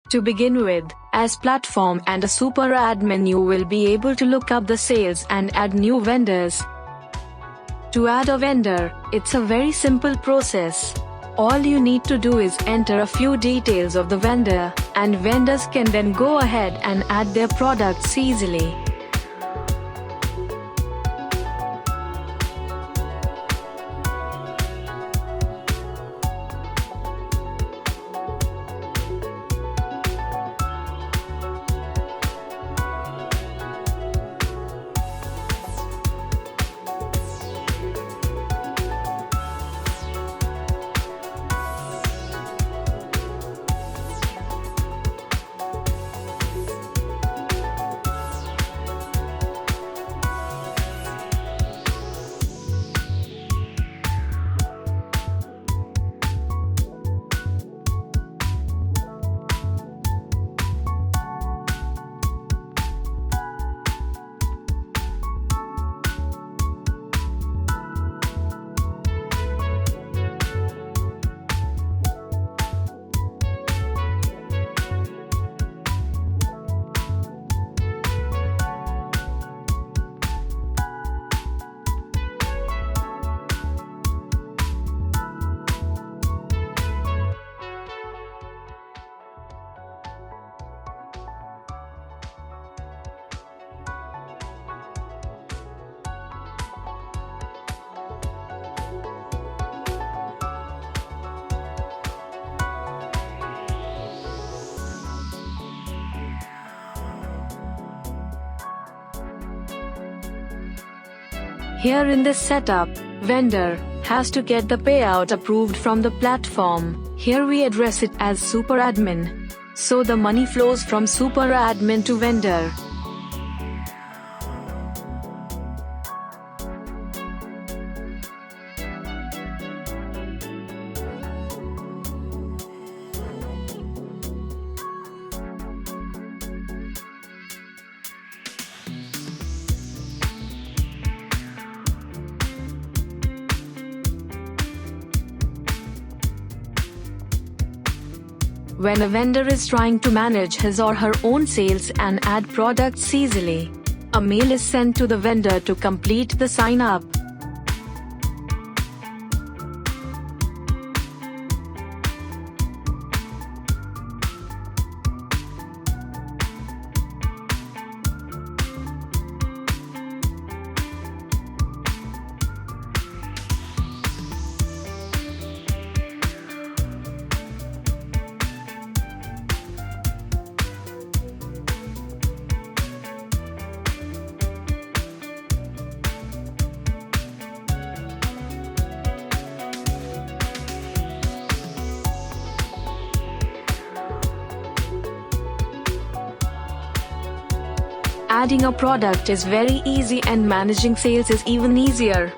To begin with, as platform and a super admin, you will be able to look up the sales and add new vendors. To add a vendor, it's a very simple process. All you need to do is enter a few details of the vendor, and vendors can then go ahead and add their products easily. Here in this setup, vendor has to get the payout approved from the platform. Here we address it as super admin. So the money flows from super admin to vendor. When a vendor is trying to manage his or her own sales and add products easily, a mail is sent to the vendor to complete the sign up. Adding a product is very easy and managing sales is even easier.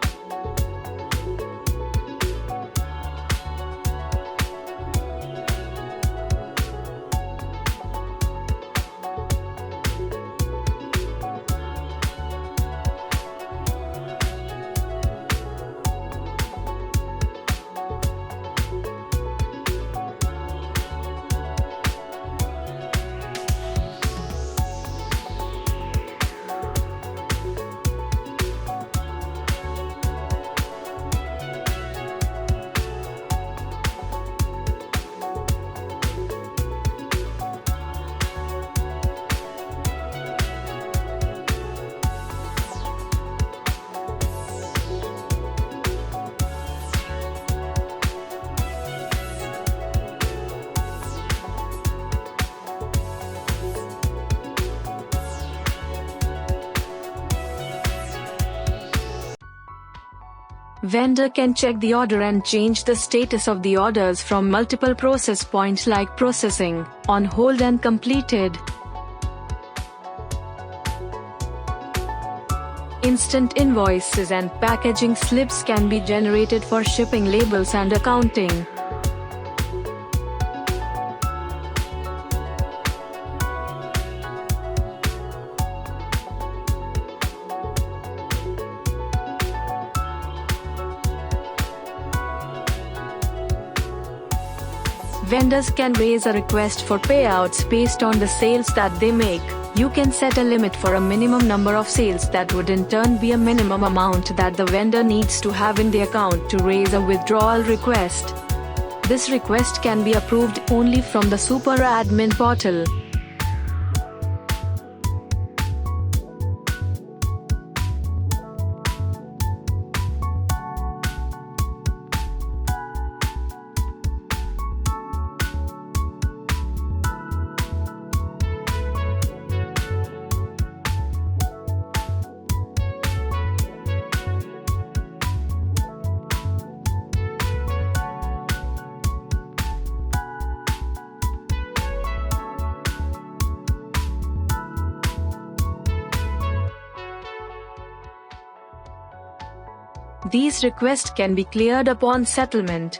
Vendor can check the order and change the status of the orders from multiple process points like processing, on hold and completed. Instant invoices and packaging slips can be generated for shipping labels and accounting. Vendors can raise a request for payouts based on the sales that they make. You can set a limit for a minimum number of sales that would in turn be a minimum amount that the vendor needs to have in the account to raise a withdrawal request. This request can be approved only from the Super Admin portal. These requests can be cleared upon settlement.